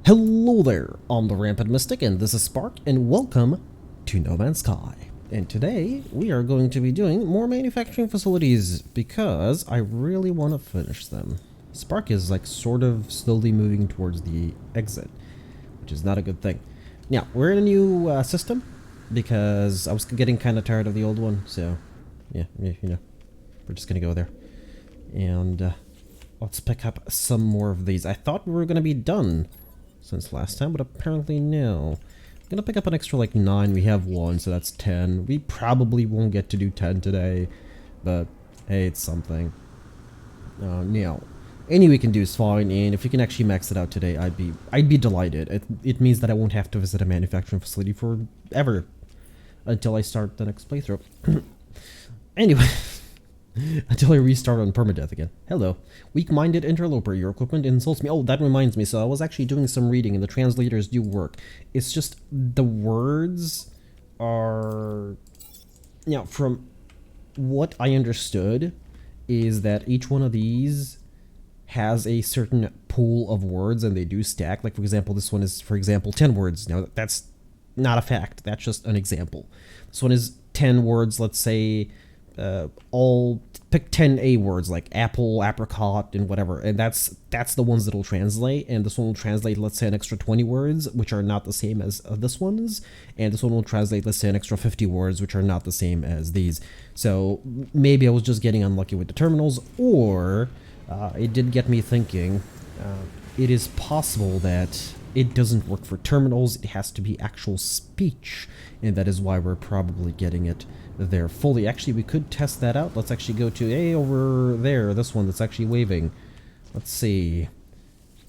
Hello there, I'm the Rampant Mystic and this is Spark and welcome to No Man's Sky. And today we are going to be doing more manufacturing facilities because I really want to finish them. Spark is like sort of slowly moving towards the exit, which is not a good thing. Now, we're in a new system because I was getting kind of tired of the old one, so yeah, you know, we're just going to go there. And let's pick up some more of these. I thought we were going to be done since last time, but apparently no. I'm gonna pick up an extra like 9. We have 1, so that's 10. We probably won't get to do 10 today, but hey, it's something. Now, any we can do is fine, and if we can actually max it out today, I'd be delighted. It means that I won't have to visit a manufacturing facility forever until I start the next playthrough. Anyway. Until I restart on Permadeath again. Hello. Weak-minded interloper, your equipment insults me. Oh, that reminds me. So I was actually doing some reading and the translators do work. It's just the words are... You know, from what I understood is that each one of these has a certain pool of words and they do stack. Like, for example, this one is, for example, 10 words. Now, that's not a fact. That's just an example. This one is 10 words, let's say... all pick 10 A words like apple, apricot, and whatever, and that's the ones that'll translate. And this one will translate, let's say, an extra 20 words, which are not the same as this one's, and this one will translate, let's say, an extra 50 words, which are not the same as these. So maybe I was just getting unlucky with the terminals, or it did get me thinking. It is possible that it doesn't work for terminals. It has to be actual speech, and that is why we're probably getting it there fully. Actually, we could test that out. Let's actually go to over there, this one that's actually waving. Let's see,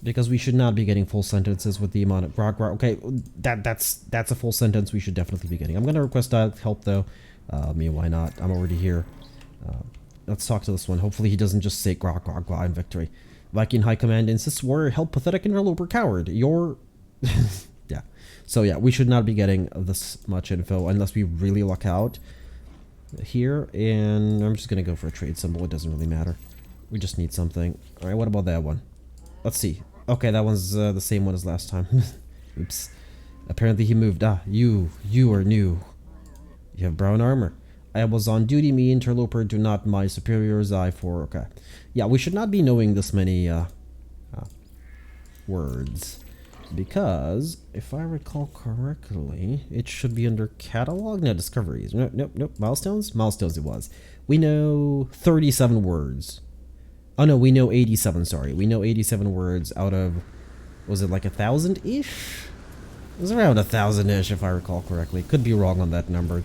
because we should not be getting full sentences with the amount of grog. Okay, that's a full sentence we should definitely be getting. I'm gonna request help though. Why not? I'm already here. Let's talk to this one. Hopefully he doesn't just say grog in victory. Viking High Command insists warrior help pathetic interloper coward. You're yeah. So yeah, we should not be getting this much info unless we really luck out here. And I'm just gonna go for a trade symbol. It doesn't really matter. We just need something. All right, what about that one? Let's see. Okay, that one's the same one as last time. Oops. Apparently he moved. You are new. You have brown armor. I was on duty, me interloper, do not my superior's eye for. Okay. Yeah, we should not be knowing this many words. Because, if I recall correctly, it should be under catalog? No, discoveries. Nope. Milestones? Milestones it was. We know 37 words. Oh no, we know 87, sorry. We know 87 words out of, was it like 1,000-ish? It was around 1,000-ish if I recall correctly. Could be wrong on that number.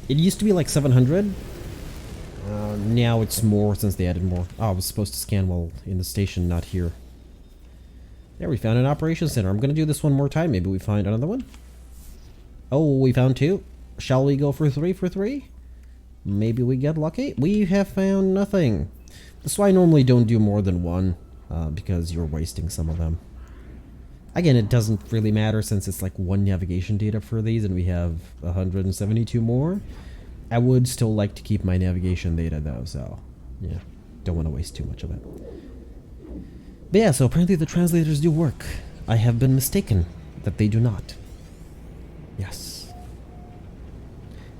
It used to be like 700. Now it's more since they added more. Oh, I was supposed to scan while in the station, not here. There, we found an operations center. I'm going to do this one more time. Maybe we find another one. Oh, we found 2. Shall we go for 3 for 3? Maybe we get lucky. We have found nothing. That's why I normally don't do more than 1, because you're wasting some of them. Again, it doesn't really matter since it's like 1 navigation data for these and we have 172 more. I would still like to keep my navigation data though, so yeah, don't want to waste too much of it. But yeah, so apparently the translators do work. I have been mistaken that they do not. Yes.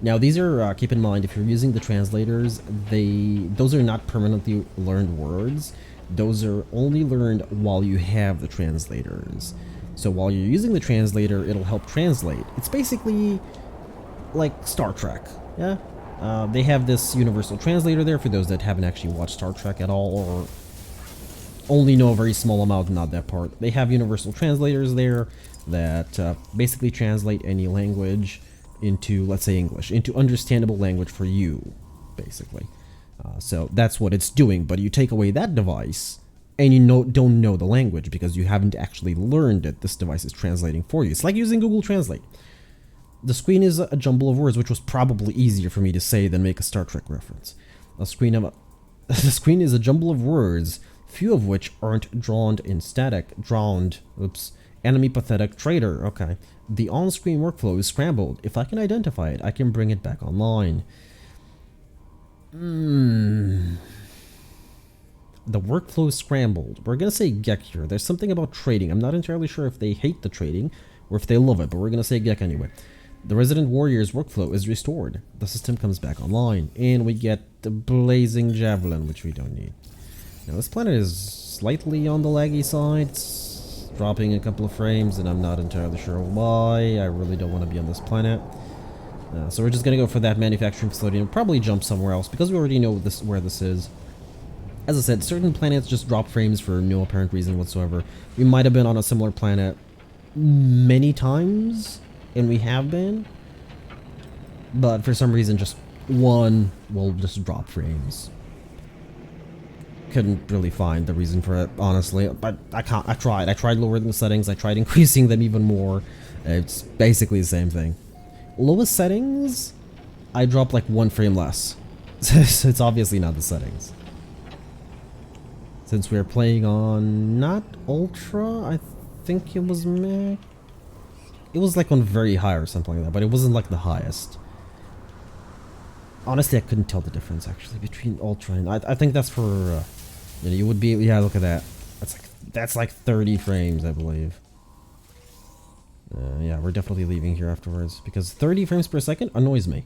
Now these are, keep in mind, if you're using the translators, those are not permanently learned words. Those are only learned while you have the translators. So while you're using the translator, it'll help translate. It's basically like Star Trek, yeah? They have this universal translator there for those that haven't actually watched Star Trek at all, or only know a very small amount, not that part. They have universal translators there that basically translate any language into, let's say, English, into understandable language for you, basically. So that's what it's doing, but you take away that device and you don't know the language because you haven't actually learned it. This device is translating for you. It's like using Google Translate. The screen is a jumble of words, which was probably easier for me to say than make a Star Trek reference. The screen is a jumble of words, few of which aren't drawn in static. Enemy pathetic traitor. Okay. The on-screen workflow is scrambled. If I can identify it, I can bring it back online. The workflow is scrambled. We're gonna say Gek here. There's something about trading. I'm not entirely sure if they hate the trading or if they love it, but we're gonna say Gek anyway. The resident warrior's workflow is restored. The system comes back online, and we get the blazing javelin, which we don't need. Now this planet is slightly on the laggy side. It's dropping a couple of frames, and I'm not entirely sure why. I really don't want to be on this planet. So we're just gonna go for that manufacturing facility and probably jump somewhere else because we already know where this is. As I said, certain planets just drop frames for no apparent reason whatsoever. We might have been on a similar planet many times, and we have been, but for some reason just one will just drop frames. Couldn't really find the reason for it, honestly, but I tried lowering the settings, I tried increasing them even more. It's basically the same thing. Lowest settings, I dropped like 1 frame less. So it's obviously not the settings. Since we're playing on not ultra, I think it was meh. It was like on very high or something like that, but it wasn't like the highest. Honestly, I couldn't tell the difference actually between ultra and I think that's for you know, you would be, yeah, look at that. That's like 30 frames, I believe. Yeah, we're definitely leaving here afterwards because 30 frames per second annoys me.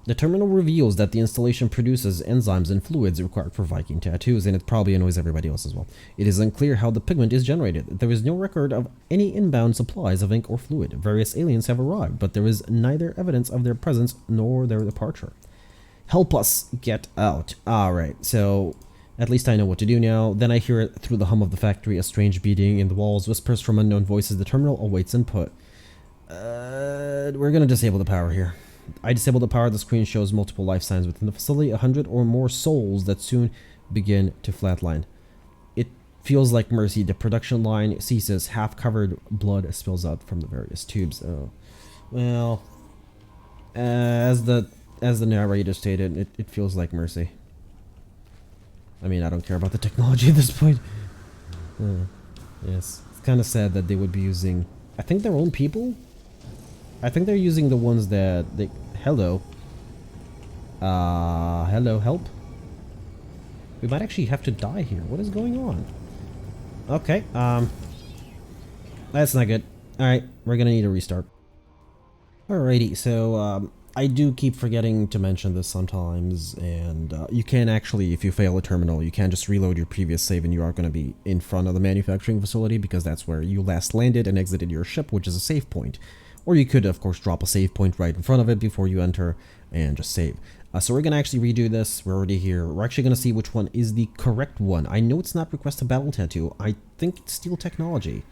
The terminal reveals that the installation produces enzymes and fluids required for Viking tattoos, and it probably annoys everybody else as well. It is unclear how the pigment is generated. There is no record of any inbound supplies of ink or fluid. Various aliens have arrived, but there is neither evidence of their presence nor their departure. Help us get out. Alright, so at least I know what to do now. Then I hear it through the hum of the factory, a strange beating in the walls, whispers from unknown voices. The terminal awaits input. We're gonna disable the power here. I disable the power. The screen shows multiple life signs within the facility, 100 or more souls that soon begin to flatline. It feels like mercy. The production line ceases. Half-covered blood spills out from the various tubes. Oh, well, as the narrator stated, it feels like mercy. I mean, I don't care about the technology at this point. Yes, it's kind of sad that they would be using, I think, their own people. I think they're using the ones that they... Hello. Hello, help? We might actually have to die here. What is going on? Okay, that's not good. Alright, we're gonna need a restart. Alrighty, so, I do keep forgetting to mention this sometimes, and you can actually, if you fail a terminal, you can just reload your previous save and you are going to be in front of the manufacturing facility because that's where you last landed and exited your ship, which is a save point. Or you could, of course, drop a save point right in front of it before you enter and just save. So we're going to actually redo this. We're already here. We're actually going to see which one is the correct one. I know it's not request a battle tattoo. I think it's steel technology.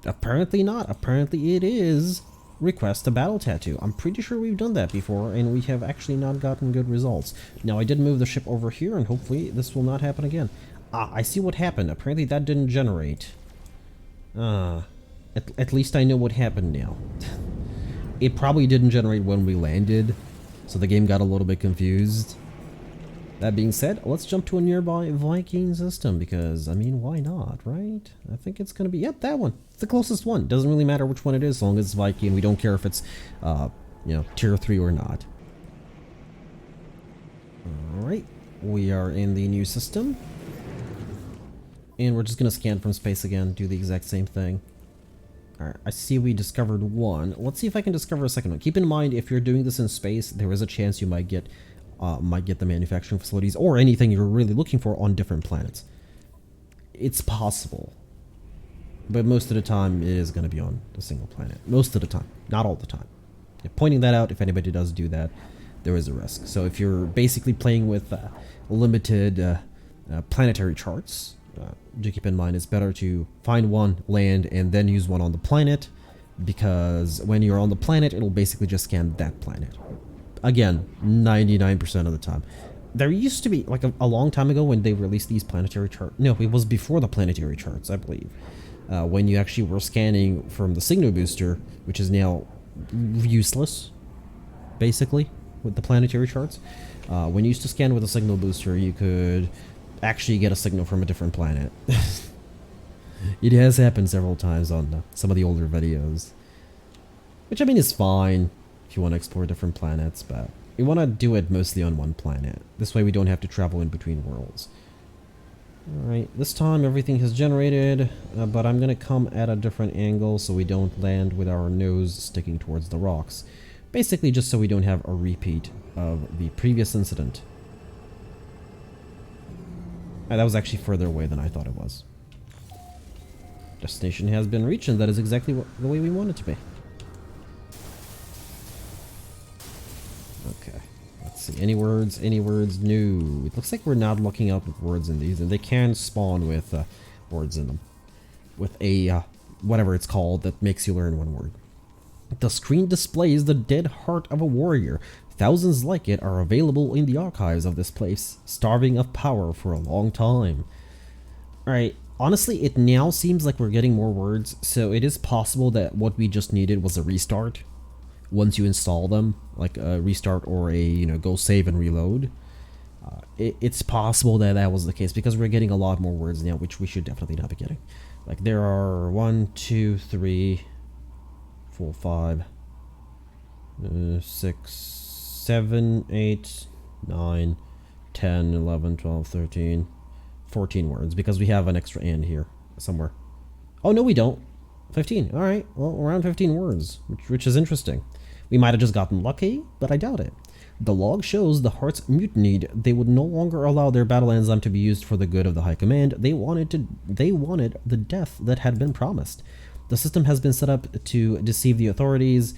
Apparently not. Apparently it is request a battle tattoo. I'm pretty sure we've done that before, and we have actually not gotten good results. Now, I did move the ship over here, and hopefully this will not happen again. I see what happened. Apparently that didn't generate. At least I know what happened now. It probably didn't generate when we landed, so the game got a little bit confused. That being said, let's jump to a nearby Viking system because, I mean, why not, right? I think it's going to be, yep, that one. It's the closest one. Doesn't really matter which one it is as long as it's Viking. We don't care if it's, you know, tier 3 or not. Alright, we are in the new system. And we're just going to scan from space again, do the exact same thing. Alright, I see we discovered one. Let's see if I can discover a second one. Keep in mind, if you're doing this in space, there is a chance you might get the manufacturing facilities or anything you're really looking for on different planets. It's possible. But most of the time, it is going to be on a single planet. Most of the time. Not all the time. Pointing that out, if anybody does do that, there is a risk. So if you're basically playing with limited planetary charts, do keep in mind it's better to find one, land, and then use one on the planet, because when you're on the planet, it'll basically just scan that planet. Again, 99% of the time. There used to be, like a long time ago when they released these planetary charts. No, it was before the planetary charts, I believe. When you actually were scanning from the signal booster, which is now useless, basically, with the planetary charts. When you used to scan with a signal booster, you could actually get a signal from a different planet. It has happened several times on some of the older videos. Which, I mean, is fine if you want to explore different planets, but we want to do it mostly on one planet. This way we don't have to travel in between worlds. Alright, this time everything has generated, but I'm gonna come at a different angle so we don't land with our nose sticking towards the rocks. Basically just so we don't have a repeat of the previous incident. That was actually further away than I thought it was. Destination has been reached, and that is exactly the way we want it to be. Okay. Let's see. Any words? Any words? No. It looks like we're not looking up words in these, and they can spawn with words in them. With a, whatever it's called that makes you learn one word. The screen displays the dead heart of a warrior. Thousands like it are available in the archives of this place, starving of power for a long time. Alright, honestly, it now seems like we're getting more words, so it is possible that what we just needed was a restart. Once you install them, like a restart or a, go save and reload. It's possible that that was the case, because we're getting a lot more words now, which we should definitely not be getting. Like, there are 1, 2, 3, 4, 5, 6, 7, 8, 9, 10, 11, 12, 13, 14 words, because we have an extra and here somewhere. Oh, no, we don't. 15. All right. Well, around 15 words, which is interesting. We might have just gotten lucky, but I doubt it. The log shows the hearts mutinied. They would no longer allow their battle enzyme to be used for the good of the High Command. They wanted the death that had been promised. The system has been set up to deceive the authorities.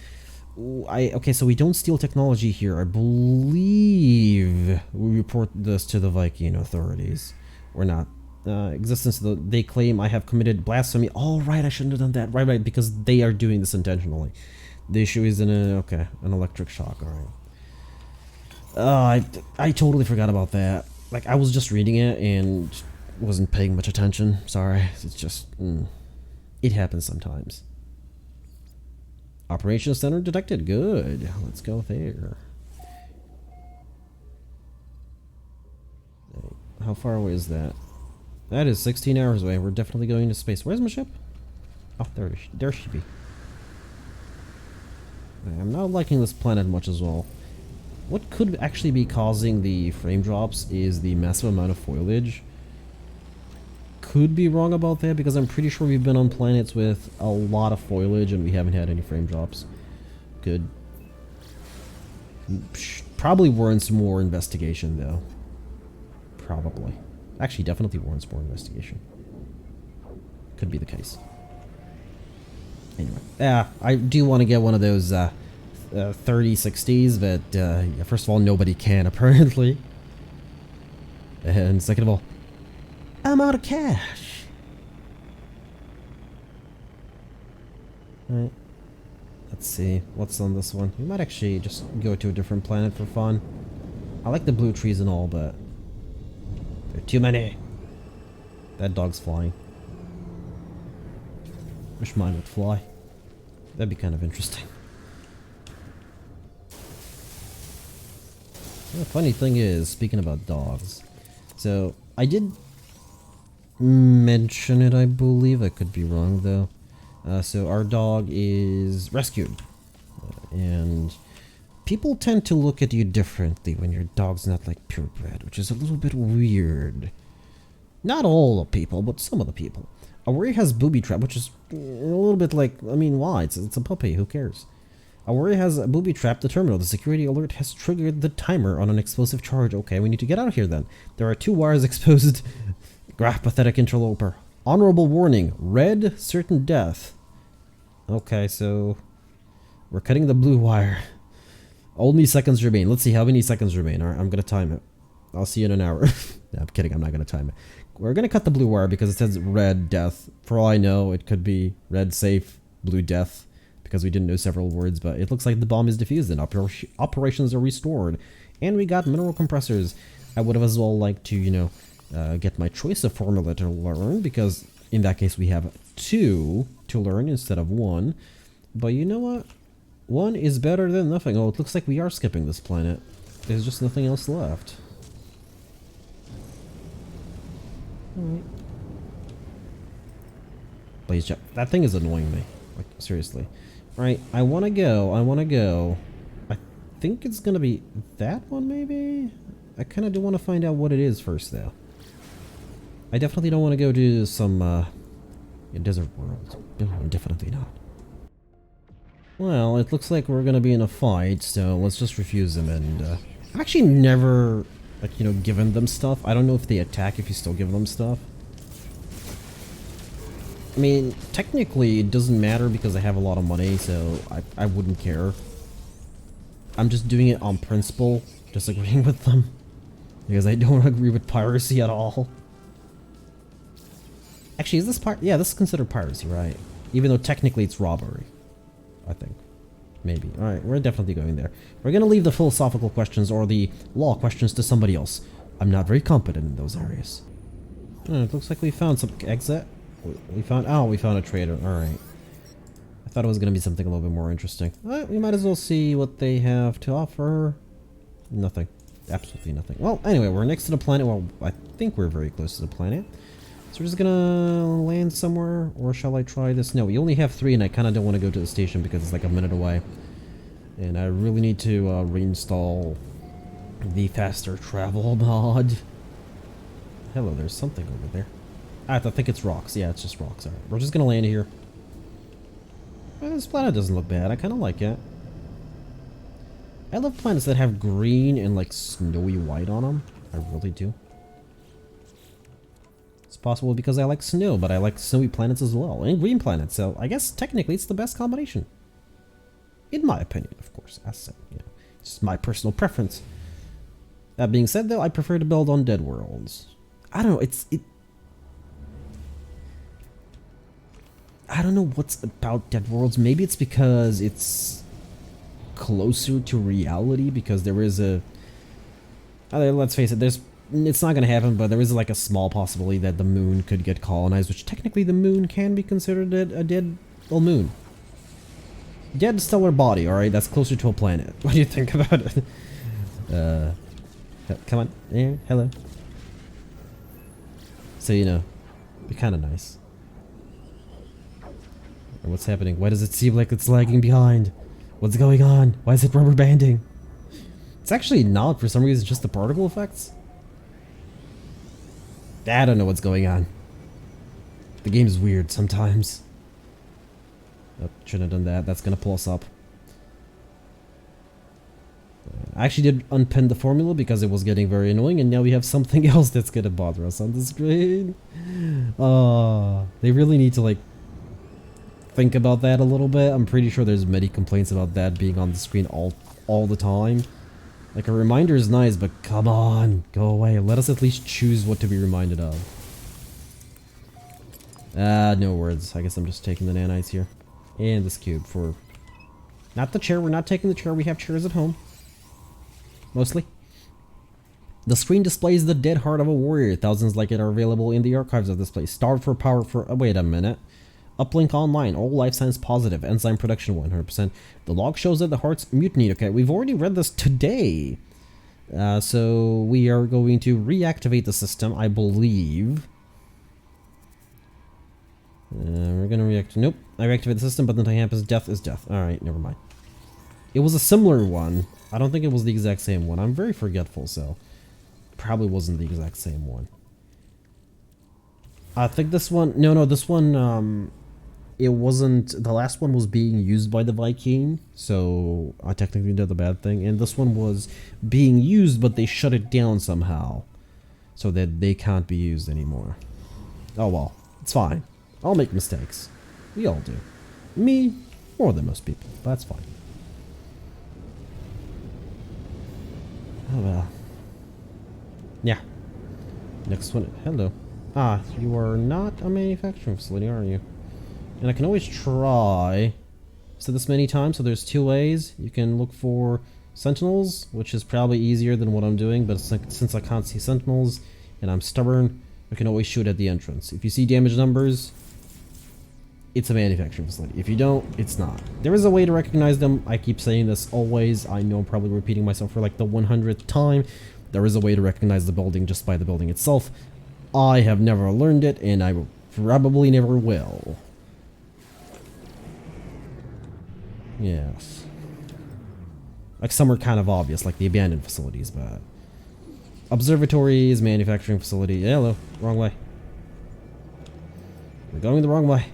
Okay, so we don't steal technology here. I believe we report this to the Viking authorities. Or not. Existence of they claim I have committed blasphemy. Oh, right, I shouldn't have done that. Right, because they are doing this intentionally. The issue is an electric shock. All right. I totally forgot about that. Like, I was just reading it and wasn't paying much attention. Sorry. It's just it happens sometimes. Operations center detected. Good. Let's go there. How far away is that? That is 16 hours away. We're definitely going to space. Where's my ship? Oh, there she be. I'm not liking this planet much as well. What could actually be causing the frame drops is the massive amount of foliage. Could be wrong about that, because I'm pretty sure we've been on planets with a lot of foliage and we haven't had any frame drops. Good. Probably warrants more investigation, though. Probably. Actually, definitely warrants more investigation. Could be the case. Anyway, I do want to get one of those 3060s, but first of all, nobody can, apparently. And second of all, I'm out of cash. Alright. Let's see. What's on this one? We might actually just go to a different planet for fun. I like the blue trees and all, but there are too many. That dog's flying. Wish mine would fly. That'd be kind of interesting. The funny thing is, speaking about dogs, so I did mention it, I believe. I could be wrong though. So our dog is rescued, and people tend to look at you differently when your dog's not like purebred, which is a little bit weird. Not all the people, but some of the people. A warrior has booby trap, which is a little bit like, I mean, why? It's a puppy, who cares? A warrior has a booby trap the terminal. The security alert has triggered the timer on an explosive charge. Okay, we need to get out of here then. There are 2 wires exposed. Graph, pathetic interloper. Honorable warning. Red, certain death. Okay, so we're cutting the blue wire. Only seconds remain. Let's see how many seconds remain. All right, I'm going to time it. I'll see you in an hour. No, I'm kidding. I'm not going to time it. We're going to cut the blue wire because it says red death. For all I know, it could be red safe, blue death, because we didn't know several words, but it looks like the bomb is defused and operations are restored. And we got mineral compressors. I would have as well liked to, get my choice of formula to learn, because in that case we have 2 to learn instead of 1. But you know what? 1 is better than nothing. Oh, it looks like we are skipping this planet. There's just nothing else left. Alright. Please check. That thing is annoying me. Like, seriously. Alright, I wanna go. I think it's gonna be that one, maybe? I kinda do wanna find out what it is first, though. I definitely don't want to go to some desert world. No, definitely not. Well, it looks like we're gonna be in a fight, so let's just refuse them. And I've actually never, like, you know, given them stuff. I don't know if they attack if you still give them stuff. I mean, technically it doesn't matter because I have a lot of money, so I wouldn't care. I'm just doing it on principle, disagreeing with them, because I don't agree with piracy at all. Actually, is this yeah, this is considered piracy, right? Even though technically it's robbery, I think. Maybe. Alright, we're definitely going there. We're gonna leave the philosophical questions or the law questions to somebody else. I'm not very competent in those areas. Oh, it looks like we found some exit. We found a trader. Alright. I thought it was gonna be something a little bit more interesting. Alright, we might as well see what they have to offer. Nothing. Absolutely nothing. Well, anyway, we're next to the planet. Well, I think we're very close to the planet. So we're just gonna land somewhere, or shall I try this? No, we only have 3 and I kinda don't want to go to the station because it's like a minute away. And I really need to reinstall the faster travel mod. Hello, there's something over there. I think it's rocks. Yeah, it's just rocks. Alright, we're just gonna land here. Well, this planet doesn't look bad. I kind of like it. I love planets that have green and like snowy white on them. I really do. It's possible because I like snow, but I like snowy planets as well, and green planets, so I guess technically it's the best combination. In my opinion, of course. As said, you know, it's just my personal preference. That being said, though, I prefer to build on dead worlds. I don't know, I don't know what's about dead worlds. Maybe it's because it's closer to reality, because there is a... let's face it, it's not going to happen, but there is like a small possibility that the moon could get colonized, which technically the moon can be considered a dead... well, moon. Dead stellar body, alright? That's closer to a planet. What do you think about it? Come on. Yeah, hello. So, you know, be kind of nice. What's happening? Why does it seem like it's lagging behind? What's going on? Why is it rubber banding? It's actually not, for some reason, just the particle effects. I don't know what's going on. The game is weird sometimes. Oh, shouldn't have done that. That's gonna pull us up. I actually did unpin the formula because it was getting very annoying, and now we have something else that's gonna bother us on the screen. They really need to like think about that a little bit. I'm pretty sure there's many complaints about that being on the screen all the time. Like, a reminder is nice, but come on, go away. Let us at least choose what to be reminded of. No words. I guess I'm just taking the nanites here. And this cube for... not the chair. We're not taking the chair. We have chairs at home. Mostly. The screen displays the dead heart of a warrior. Thousands like it are available in the archives of this place. Starved for power for... wait a minute. Uplink online. All life signs positive. Enzyme production 100%. The log shows that the heart's mutinied. Okay, we've already read this today. So we are going to reactivate the system, I believe. We're gonna react. Nope. I reactivate the system, but nothing happens. Death is death. Alright, never mind. It was a similar one. I don't think it was the exact same one. I'm very forgetful, so probably wasn't the exact same one. I think this one... no, this one, it wasn't... the last one was being used by the Viking, so I technically did the bad thing. And this one was being used, but they shut it down somehow, so that they can't be used anymore. Oh well, it's fine. I'll make mistakes. We all do. Me, more than most people. That's fine. Oh well. Yeah. Next one. Hello. Ah, you are not a manufacturing facility, are you? And I can always try. Said this many times, so there's 2 ways. You can look for sentinels, which is probably easier than what I'm doing, but since I can't see sentinels and I'm stubborn, I can always shoot at the entrance. If you see damage numbers, it's a manufacturing facility. If you don't, it's not. There is a way to recognize them. I keep saying this always. I know I'm probably repeating myself for like the 100th time. There is a way to recognize the building just by the building itself. I have never learned it, and I probably never will. Yes. Like, some are kind of obvious, like the abandoned facilities, but... observatories, manufacturing facility... hello, wrong way. We're going the wrong way.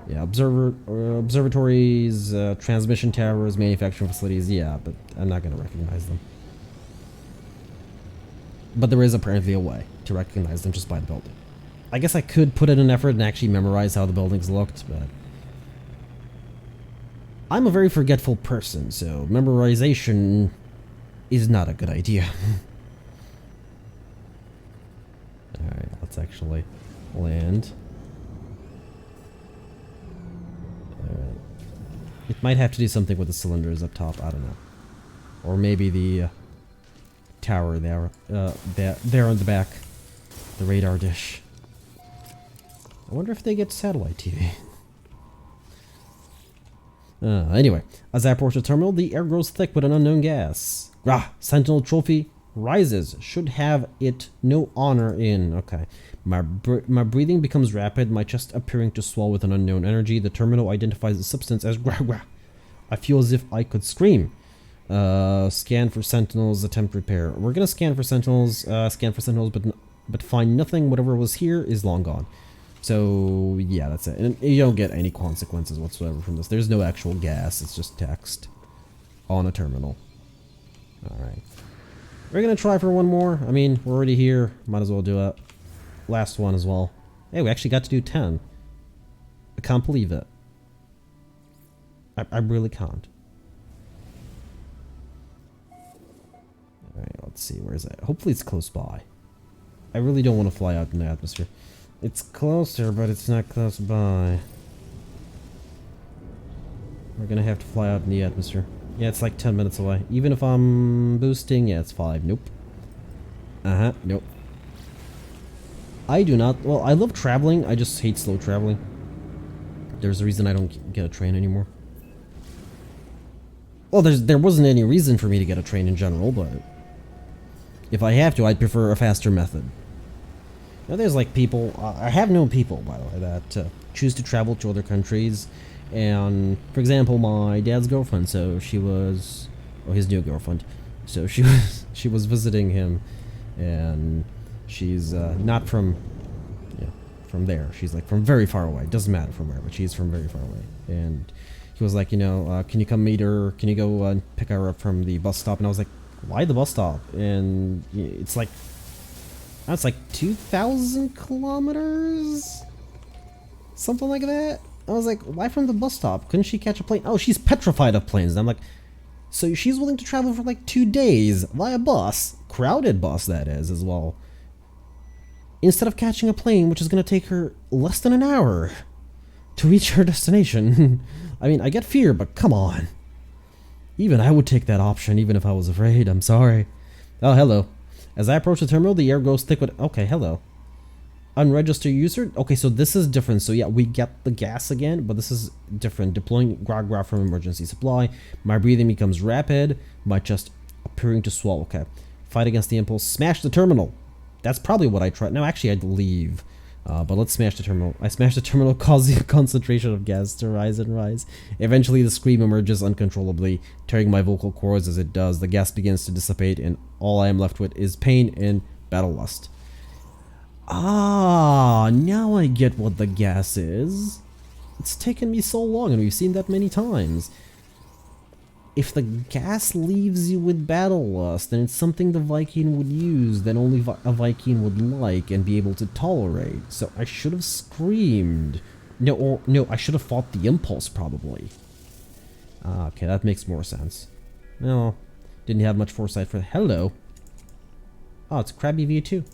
Yeah, observatories, transmission towers, manufacturing facilities. Yeah, but I'm not going to recognize them. But there is apparently a way to recognize them just by the building. I guess I could put in an effort and actually memorize how the buildings looked, but I'm a very forgetful person, so memorization is not a good idea. Alright, let's actually land. Alright. It might have to do something with the cylinders up top, I don't know. Or maybe the tower there, there on the back. The radar dish. I wonder if they get satellite TV. Anyway, as I approach the terminal, the air grows thick with an unknown gas. Sentinel trophy rises. Should have it no honor in. Okay. My breathing becomes rapid, my chest appearing to swell with an unknown energy. The terminal identifies the substance as I feel as if I could scream. Scan for sentinels, attempt repair. We're gonna scan for sentinels, but find nothing. Whatever was here is long gone. So yeah, that's it. And you don't get any consequences whatsoever from this. There's no actual gas, it's just text on a terminal. Alright. We're gonna try for one more. I mean, we're already here. Might as well do it. Last one as well. Hey, we actually got to do 10. I can't believe it. I really can't. Alright, let's see. Where is it? Hopefully it's close by. I really don't want to fly out in the atmosphere. It's closer, but it's not close by. We're gonna have to fly out in the atmosphere. Yeah, it's like 10 minutes away. Even if I'm boosting, yeah, it's 5. Nope. Nope. I do not... Well, I love traveling. I just hate slow traveling. There's a reason I don't get a train anymore. Well, there wasn't any reason for me to get a train in general, but... if I have to, I'd prefer a faster method. Now, there's like people... I have known people, by the way, that choose to travel to other countries. And, for example, my dad's girlfriend, so she was... Well, his new girlfriend. So she was visiting him, and... she's not from, from there. She's like from very far away. Doesn't matter from where, but she's from very far away. And he was like, can you come meet her? Can you go and pick her up from the bus stop? And I was like, why the bus stop? And it's like 2,000 kilometers? Something like that. I was like, why from the bus stop? Couldn't she catch a plane? Oh, she's petrified of planes. And I'm like, so she's willing to travel for like 2 days via bus. Crowded bus, that is, as well. Instead of catching a plane, which is going to take her less than an hour to reach her destination. I mean, I get fear, but come on. Even I would take that option, even if I was afraid. I'm sorry. Oh, hello. As I approach the terminal, the air goes thick with... Okay, hello. Unregistered user? Okay, so this is different. So yeah, we get the gas again, but this is different. Deploying grog from emergency supply. My breathing becomes rapid. My chest appearing to swell. Okay. Fight against the impulse. Smash the terminal. That's probably what I tried. No, actually, I'd leave. But let's smash the terminal. I smashed the terminal, causing the concentration of gas to rise and rise. Eventually, the scream emerges uncontrollably, tearing my vocal cords as it does. The gas begins to dissipate, and all I am left with is pain and battle lust. Ah, now I get what the gas is. It's taken me so long, and we've seen that many times. If the gas leaves you with battle lust, then it's something the Viking would use that only a Viking would like and be able to tolerate. So I should have screamed. No, I should have fought the impulse, probably. Okay, that makes more sense. No, didn't have much foresight for... Hello. Oh, it's Krabby V2.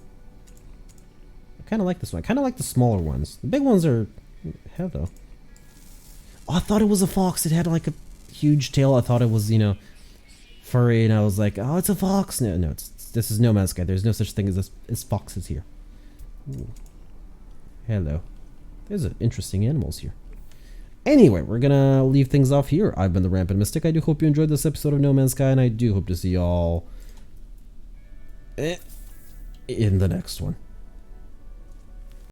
I kind of like this one. I kind of like the smaller ones. The big ones are... Hello. Oh, I thought it was a fox. It had like a huge tail. I thought it was, furry, and I was like, oh, it's a fox. No, this is No Man's Sky. There's no such thing as foxes here. Ooh. Hello. There's interesting animals here. Anyway, we're gonna leave things off here. I've been the Rampant Mystic. I do hope you enjoyed this episode of No Man's Sky, and I do hope to see y'all in the next one.